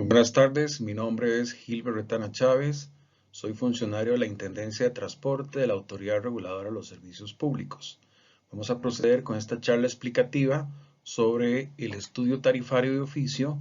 Buenas tardes, mi nombre es Gilbert Retana Chávez, soy funcionario de la Intendencia de Transporte de la Autoridad Reguladora de los Servicios Públicos. Vamos a proceder con esta charla explicativa sobre el estudio tarifario de oficio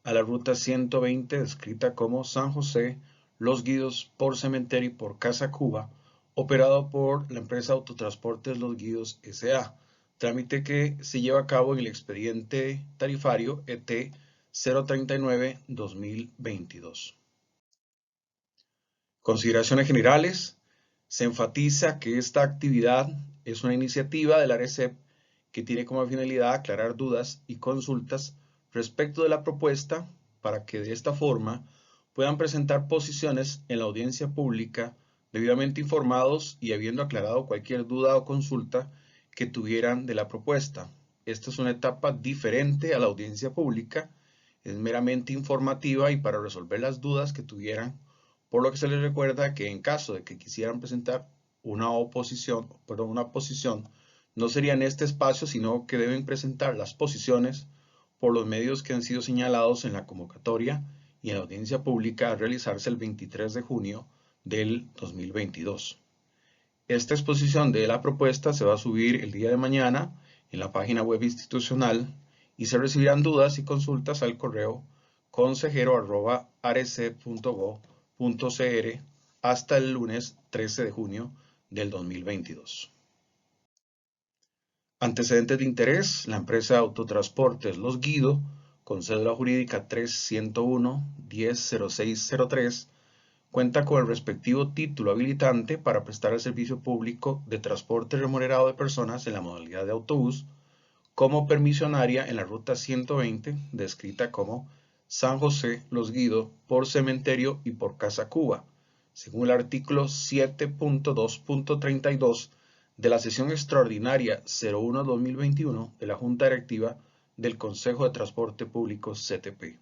a la ruta 120 descrita como San José, Los Guidos por Cementerio y por Casa Cuba, operado por la empresa Autotransportes Los Guidos S.A., trámite que se lleva a cabo en el expediente tarifario ET 039-2022. Consideraciones generales. Se enfatiza que esta actividad es una iniciativa del ARECEP que tiene como finalidad aclarar dudas y consultas respecto de la propuesta para que de esta forma puedan presentar posiciones en la audiencia pública debidamente informados y habiendo aclarado cualquier duda o consulta que tuvieran de la propuesta. Esta es una etapa diferente a la audiencia pública, es meramente informativa y para resolver las dudas que tuvieran, por lo que se les recuerda que en caso de que quisieran presentar una posición, no sería en este espacio, sino que deben presentar las posiciones por los medios que han sido señalados en la convocatoria y en la audiencia pública a realizarse el 23 de junio del 2022. Esta exposición de la propuesta se va a subir el día de mañana en la página web institucional y se recibirán dudas y consultas al correo consejero@arec.gov.cr hasta el lunes 13 de junio del 2022. Antecedentes de interés: la empresa Autotransportes Los Guido, con cédula jurídica 301-100603, cuenta con el respectivo título habilitante para prestar el servicio público de transporte remunerado de personas en la modalidad de autobús, como permisionaria en la ruta 120, descrita como San José, Los Guidos, por Cementerio y por Casa Cuba, según el artículo 7.2.32 de la sesión extraordinaria 01-2021 de la Junta Directiva del Consejo de Transporte Público CTP.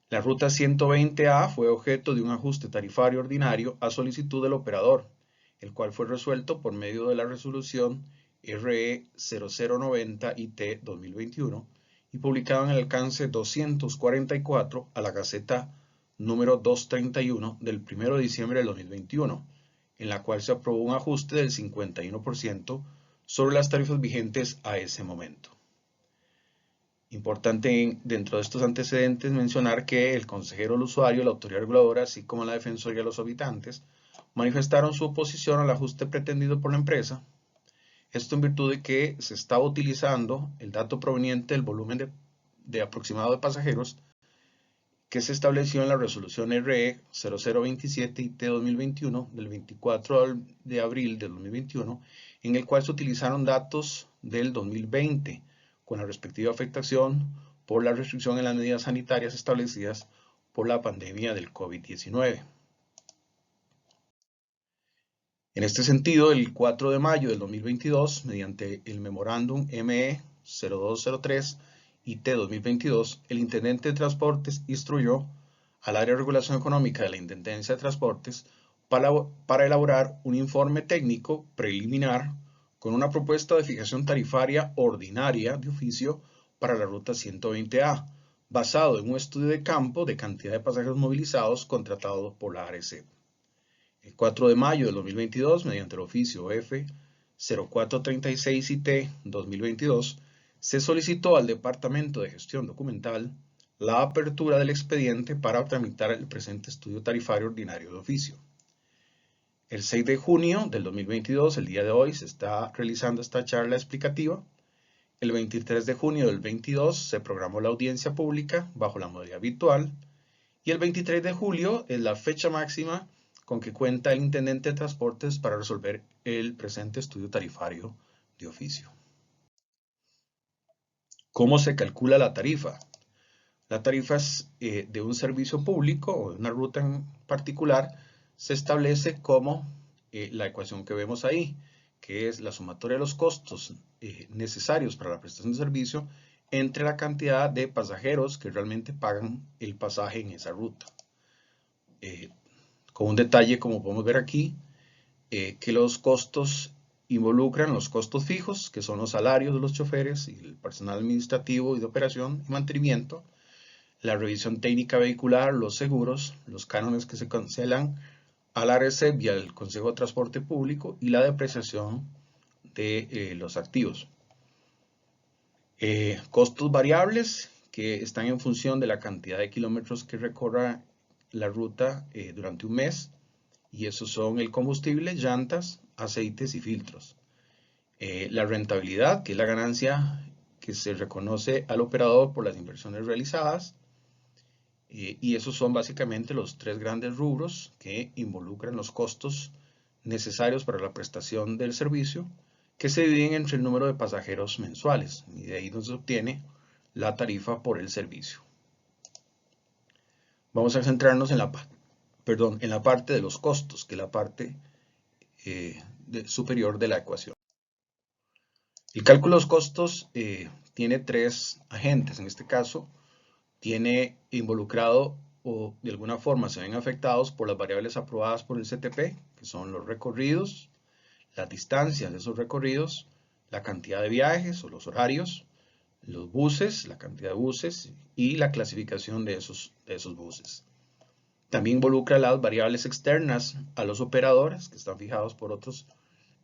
La ruta 120A fue objeto de un ajuste tarifario ordinario a solicitud del operador, el cual fue resuelto por medio de la resolución RE 0090-IT 2021 y publicado en el alcance 244 a la Gaceta número 231 del 1 de diciembre del 2021, en la cual se aprobó un ajuste del 51% sobre las tarifas vigentes a ese momento. Importante dentro de estos antecedentes mencionar que el consejero, el usuario, la autoridad reguladora, así como la defensoría de los habitantes, manifestaron su oposición al ajuste pretendido por la empresa. Esto en virtud de que se estaba utilizando el dato proveniente del volumen de aproximado de pasajeros que se estableció en la resolución RE 0027-IT 2021 del 24 de abril del 2021, en el cual se utilizaron datos del 2020 con la respectiva afectación por la restricción en las medidas sanitarias establecidas por la pandemia del COVID-19. En este sentido, el 4 de mayo del 2022, mediante el memorándum ME 0203 IT 2022, el Intendente de Transportes instruyó al Área de Regulación Económica de la Intendencia de Transportes para elaborar un informe técnico preliminar con una propuesta de fijación tarifaria ordinaria de oficio para la ruta 120A, basado en un estudio de campo de cantidad de pasajeros movilizados contratado por la ARECEP. El 4 de mayo del 2022, mediante el oficio F 0436-IT 2022, se solicitó al Departamento de Gestión Documental la apertura del expediente para tramitar el presente estudio tarifario ordinario de oficio. El 6 de junio del 2022, el día de hoy, se está realizando esta charla explicativa. El 23 de junio del 2022 se programó la audiencia pública bajo la modalidad virtual y el 23 de julio es la fecha máxima con que cuenta el Intendente de Transportes para resolver el presente estudio tarifario de oficio. ¿Cómo se calcula la tarifa? La tarifa de un servicio público o de una ruta en particular se establece como la ecuación que vemos ahí, que es la sumatoria de los costos necesarios para la prestación de servicio entre la cantidad de pasajeros que realmente pagan el pasaje en esa ruta. Con un detalle, como podemos ver aquí, que los costos involucran los costos fijos, que son los salarios de los choferes y el personal administrativo y de operación y mantenimiento, la revisión técnica vehicular, los seguros, los cánones que se cancelan a la ARECEP y al Consejo de Transporte Público y la depreciación de los activos. Costos variables que están en función de la cantidad de kilómetros que recorra la ruta durante un mes, y esos son el combustible, llantas, aceites y filtros. La rentabilidad, que es la ganancia que se reconoce al operador por las inversiones realizadas, y esos son básicamente los tres grandes rubros que involucran los costos necesarios para la prestación del servicio, que se dividen entre el número de pasajeros mensuales, y de ahí nos obtiene la tarifa por el servicio. Vamos a centrarnos en la parte de los costos, que es la parte superior de la ecuación. El cálculo de los costos tiene tres agentes. En este caso, tiene involucrado o de alguna forma se ven afectados por las variables aprobadas por el CTP, que son los recorridos, las distancias de esos recorridos, la cantidad de viajes o los horarios, los buses, la cantidad de buses y la clasificación de esos buses. También involucra las variables externas a los operadores, que están fijados por otras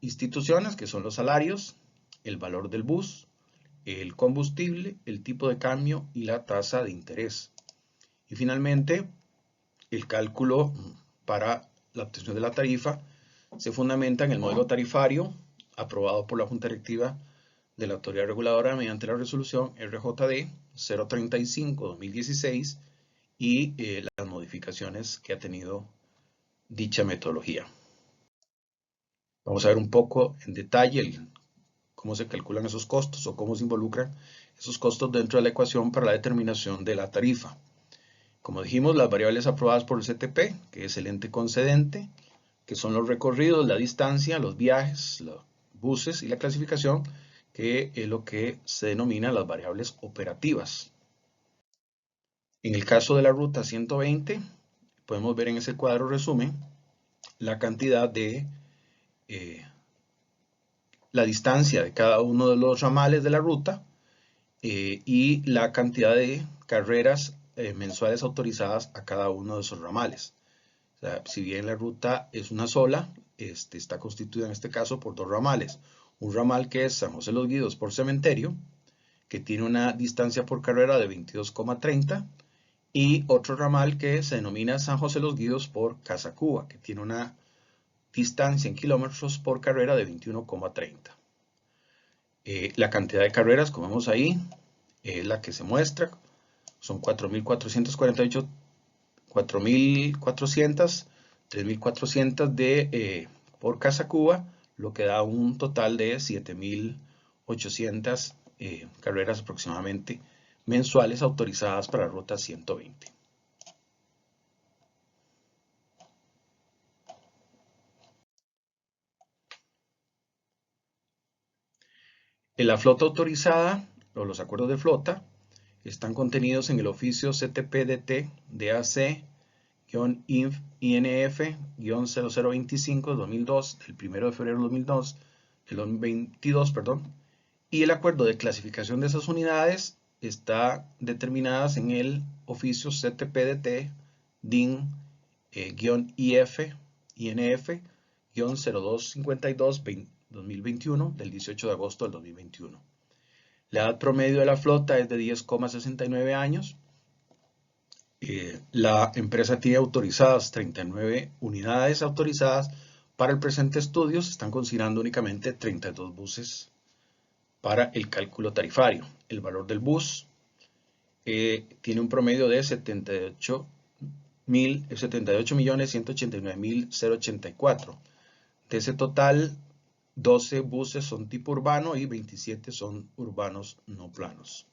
instituciones, que son los salarios, el valor del bus, el combustible, el tipo de cambio y la tasa de interés. Y finalmente, el cálculo para la obtención de la tarifa se fundamenta en el modelo tarifario aprobado por la Junta Directiva de la Autoridad Reguladora mediante la resolución RJD 035-2016 y las modificaciones que ha tenido dicha metodología. Vamos a ver un poco en detalle cómo se calculan esos costos o cómo se involucran esos costos dentro de la ecuación para la determinación de la tarifa. Como dijimos, las variables aprobadas por el CTP, que es el ente concedente, que son los recorridos, la distancia, los viajes, los buses y la clasificación, que es lo que se denomina las variables operativas. En el caso de la ruta 120, podemos ver en ese cuadro resumen la cantidad de la distancia de cada uno de los ramales de la ruta y la cantidad de carreras mensuales autorizadas a cada uno de esos ramales. O sea, si bien la ruta es una sola, está constituida en este caso por dos ramales. Un ramal que es San José Los Guidos por Cementerio, que tiene una distancia por carrera de 22,30, y otro ramal que se denomina San José Los Guidos por Casa Cuba, que tiene una distancia en kilómetros por carrera de 21,30. La cantidad de carreras, como vemos ahí, es la que se muestra. Son 4.448, 4.400, 3.400 por Casa Cuba, lo que da un total de 7.800 carreras aproximadamente mensuales autorizadas para la ruta 120. En la flota autorizada, o los acuerdos de flota, están contenidos en el oficio CTP-DT DAC-INF-0025-2002 del 1 de febrero de 2002, el 2022, perdón, y el acuerdo de clasificación de esas unidades está determinadas en el oficio CTP-DT DIN-INF-0252-2021 del 18 de agosto del 2021. La edad promedio de la flota es de 10,69 años. La empresa tiene autorizadas 39 unidades autorizadas para el presente estudio. Se están considerando únicamente 32 buses para el cálculo tarifario. El valor del bus tiene un promedio de 78.189.084. De ese total, 12 buses son tipo urbano y 27 son urbanos no planos.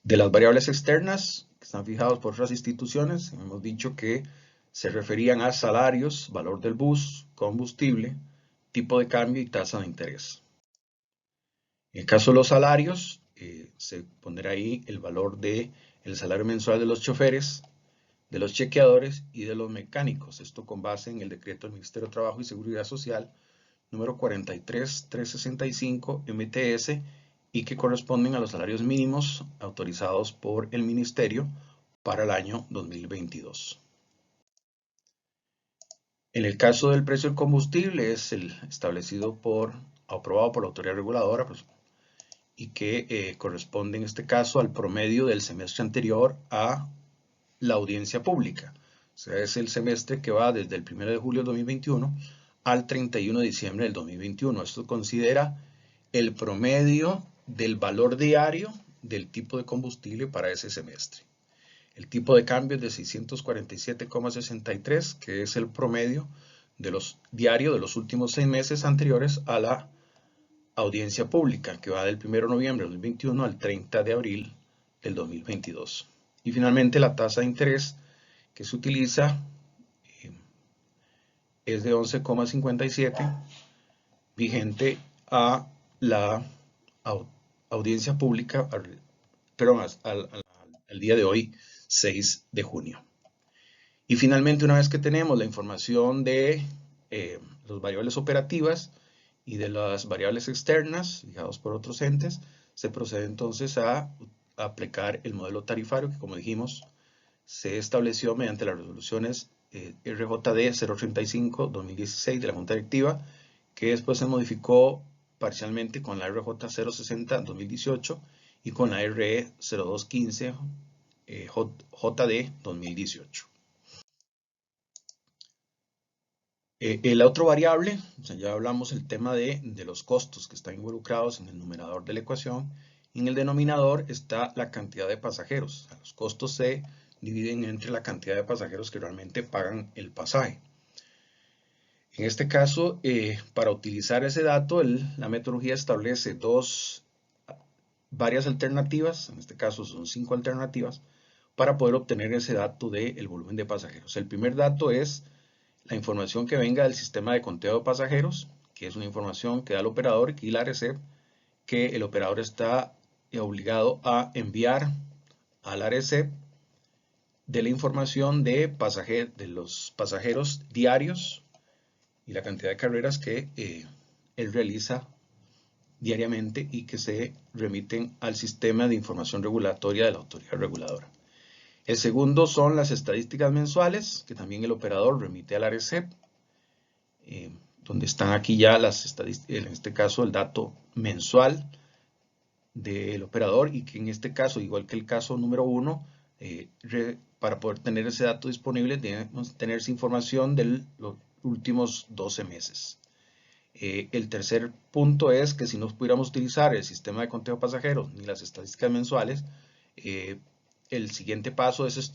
De las variables externas, que están fijadas por otras instituciones, hemos dicho que se referían a salarios, valor del bus, combustible, tipo de cambio y tasa de interés. En el caso de los salarios, se pondrá ahí el valor del salario mensual de los choferes, de los chequeadores y de los mecánicos. Esto con base en el decreto del Ministerio de Trabajo y Seguridad Social número 43365 MTS y que corresponden a los salarios mínimos autorizados por el Ministerio para el año 2022. En el caso del precio del combustible es el establecido aprobado por la autoridad reguladora, pues, y que corresponde en este caso al promedio del semestre anterior a la audiencia pública. O sea, es el semestre que va desde el 1 de julio del 2021 al 31 de diciembre del 2021. Esto considera el promedio del valor diario del tipo de combustible para ese semestre. El tipo de cambio es de 647,63, que es el promedio de los diarios de los últimos 6 meses anteriores a la audiencia pública, que va del 1 de noviembre del 2021 al 30 de abril del 2022. Y finalmente la tasa de interés que se utiliza es de 11,57, vigente a la audiencia pública, perdón, al día de hoy, 6 de junio. Y finalmente, una vez que tenemos la información de las variables operativas y de las variables externas, fijados por otros entes, se procede entonces a aplicar el modelo tarifario que, como dijimos, se estableció mediante las resoluciones RJD 035-2016 de la Junta Directiva, que después se modificó parcialmente con la RJ 060-2018 y con la RE 0215 JD 2018. La otra variable, o sea, ya hablamos el tema de los costos que están involucrados en el numerador de la ecuación. En el denominador está la cantidad de pasajeros. O sea, los costos se dividen entre la cantidad de pasajeros que realmente pagan el pasaje. En este caso, para utilizar ese dato, la metodología establece varias alternativas, en este caso son 5 alternativas, para poder obtener ese dato del volumen de pasajeros. El primer dato es la información que venga del sistema de conteo de pasajeros, que es una información que da el operador y la ARECEP, que el operador está obligado a enviar al ARECEP de la información de los pasajeros diarios y la cantidad de carreras que él realiza diariamente y que se remiten al sistema de información regulatoria de la autoridad reguladora. El segundo son las estadísticas mensuales, que también el operador remite al ARECEP, donde están aquí ya las estadísticas, en este caso el dato mensual del operador, y que en este caso, igual que el caso número 1, para poder tener ese dato disponible debemos tener esa información de los últimos 12 meses. El tercer punto es que si no pudiéramos utilizar el sistema de conteo de pasajeros ni las estadísticas mensuales, el siguiente paso es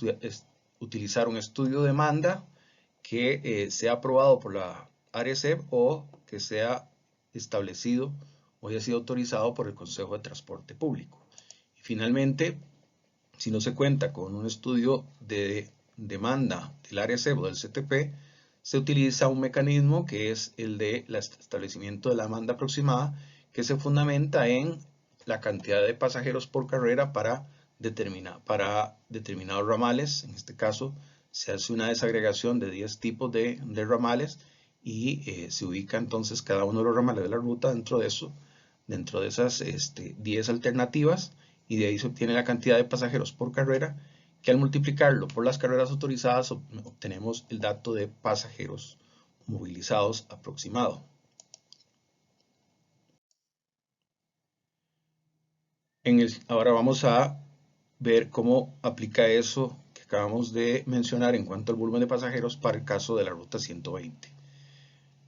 utilizar un estudio de demanda que sea aprobado por la ARECEP o que sea establecido o haya sido autorizado por el Consejo de Transporte Público. Y finalmente, si no se cuenta con un estudio de demanda del ARECEP o del CTP, se utiliza un mecanismo que es el de establecimiento de la demanda aproximada, que se fundamenta en la cantidad de pasajeros por carrera para determinados ramales. En este caso, se hace una desagregación de 10 tipos de ramales y se ubica entonces cada uno de los ramales de la ruta dentro de esas 10 alternativas, y de ahí se obtiene la cantidad de pasajeros por carrera, que al multiplicarlo por las carreras autorizadas obtenemos el dato de pasajeros movilizados aproximado. Ahora vamos a ver cómo aplica eso que acabamos de mencionar en cuanto al volumen de pasajeros para el caso de la ruta 120.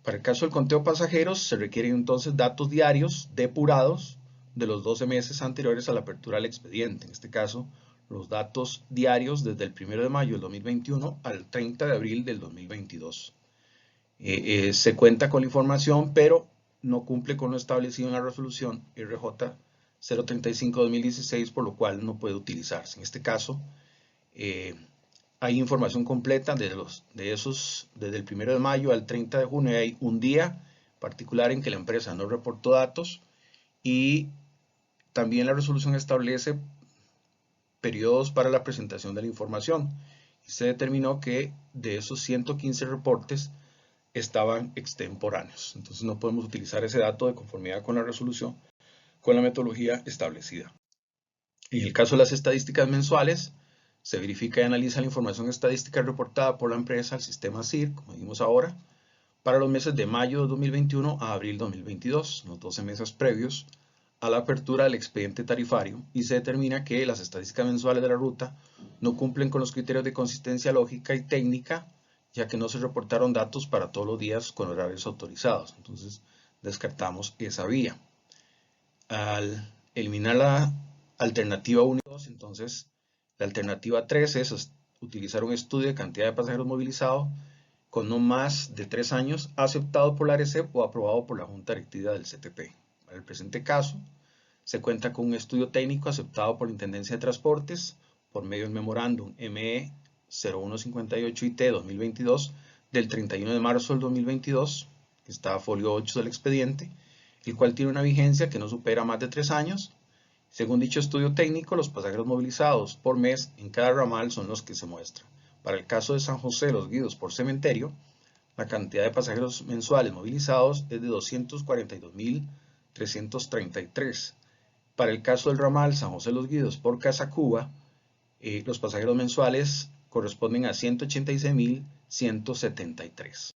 Para el caso del conteo de pasajeros se requieren entonces datos diarios depurados de los 12 meses anteriores a la apertura del expediente. En este caso, los datos diarios desde el 1 de mayo del 2021 al 30 de abril del 2022. Se cuenta con la información, pero no cumple con lo establecido en la resolución RJ 035-2016, por lo cual no puede utilizarse. En este caso, hay información completa desde el 1 de mayo al 30 de junio. Hay un día particular en que la empresa no reportó datos, y también la resolución establece periodos para la presentación de la información, y se determinó que de esos 115 reportes estaban extemporáneos. Entonces no podemos utilizar ese dato de conformidad con la resolución con la metodología establecida. En el caso de las estadísticas mensuales, se verifica y analiza la información estadística reportada por la empresa al sistema SIR, como vimos ahora, para los meses de mayo de 2021 a abril de 2022, los 12 meses previos a la apertura del expediente tarifario, y se determina que las estadísticas mensuales de la ruta no cumplen con los criterios de consistencia lógica y técnica, ya que no se reportaron datos para todos los días con horarios autorizados. Entonces, descartamos esa vía. Al eliminar la alternativa 1 y 2, entonces la alternativa 3 es utilizar un estudio de cantidad de pasajeros movilizados con no más de 3 años, aceptado por la ARECEP o aprobado por la Junta Directiva del CTP. Para el presente caso, se cuenta con un estudio técnico aceptado por la Intendencia de Transportes por medio del memorándum ME 0158IT 2022 del 31 de marzo del 2022, que está a folio 8 del expediente, el cual tiene una vigencia que no supera más de 3 años. Según dicho estudio técnico, los pasajeros movilizados por mes en cada ramal son los que se muestran. Para el caso de San José Los Guidos por Cementerio, la cantidad de pasajeros mensuales movilizados es de 242.333. Para el caso del ramal San José Los Guidos por Casa Cuba, los pasajeros mensuales corresponden a 186.173.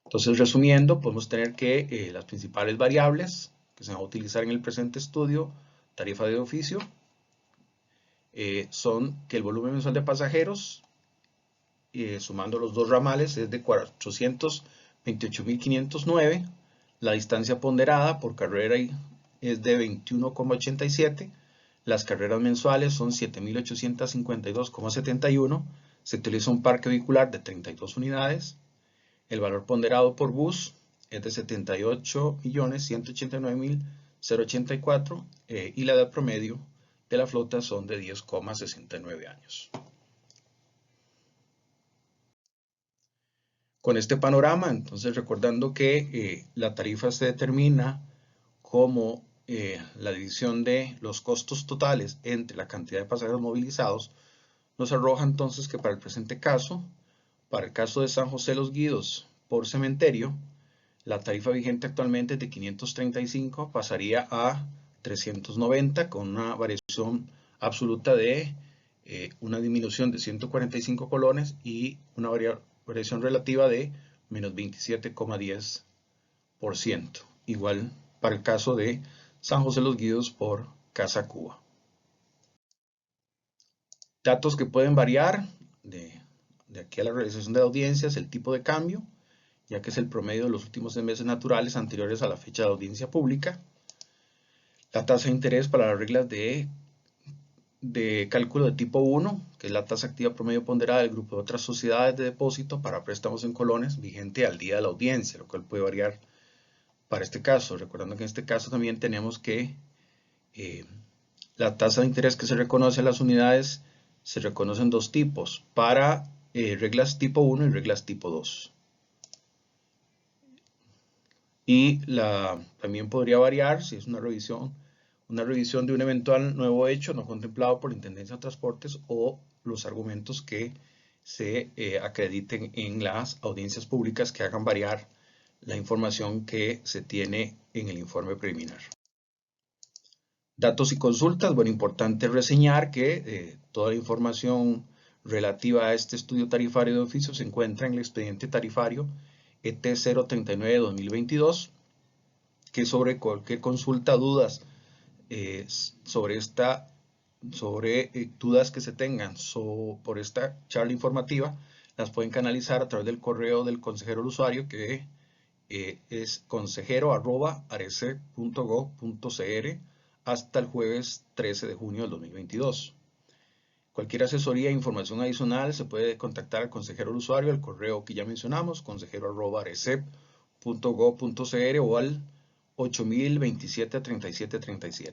Entonces, resumiendo, podemos tener que las principales variables que se van a utilizar en el presente estudio, tarifa de oficio, son que el volumen mensual de pasajeros, sumando los dos ramales, es de 428.509, la distancia ponderada por carrera es de 21,87, las carreras mensuales son 7.852,71, se utiliza un parque vehicular de 32 unidades, el valor ponderado por bus es de 78.189.084 y la edad promedio de la flota son de 10,69 años. Con este panorama, entonces recordando que la tarifa se determina como la división de los costos totales entre la cantidad de pasajeros movilizados, nos arroja entonces que para el presente caso, para el caso de San José Los Guidos por Cementerio, la tarifa vigente actualmente es de 535, pasaría a 390 con una variación absoluta de una disminución de 145 colones y una variación relativa de menos 27,10%. Igual para el caso de San José Los Guidos por Casa Cuba. Datos que pueden variar de aquí a la realización de audiencias, el tipo de cambio, ya que es el promedio de los últimos 6 meses naturales anteriores a la fecha de audiencia pública. La tasa de interés para las reglas de cálculo de tipo 1, que es la tasa activa promedio ponderada del grupo de otras sociedades de depósito para préstamos en colones, vigente al día de la audiencia, lo cual puede variar para este caso. Recordando que en este caso también tenemos que la tasa de interés que se reconoce a las unidades se reconocen dos tipos, para reglas tipo 1 y reglas tipo 2. Y también podría variar si es una revisión de un eventual nuevo hecho no contemplado por la Intendencia de Transportes o los argumentos que se acrediten en las audiencias públicas que hagan variar la información que se tiene en el informe preliminar. Datos y consultas. Bueno, importante reseñar que toda la información relativa a este estudio tarifario de oficio se encuentra en el expediente tarifario ET 039-2022, que sobre cualquier consulta, dudas sobre dudas que se tengan por esta charla informativa, las pueden canalizar a través del correo del consejero al usuario, que es consejero@arecep.gov.cr hasta el jueves 13 de junio del 2022. Cualquier asesoría e información adicional se puede contactar al consejero al usuario al correo que ya mencionamos, consejero@arecep.gov.cr o al 8027-3737.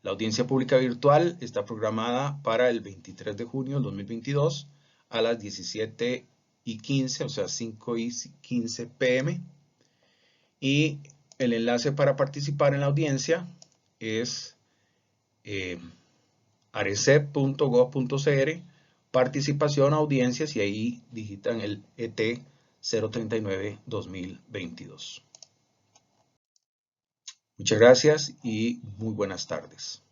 La audiencia pública virtual está programada para el 23 de junio del 2022 a las 17:15, o sea 5:15 p.m. Y el enlace para participar en la audiencia es arecep.gov.cr, participación, audiencias, y ahí digitan el ET 039-2022. Muchas gracias y muy buenas tardes.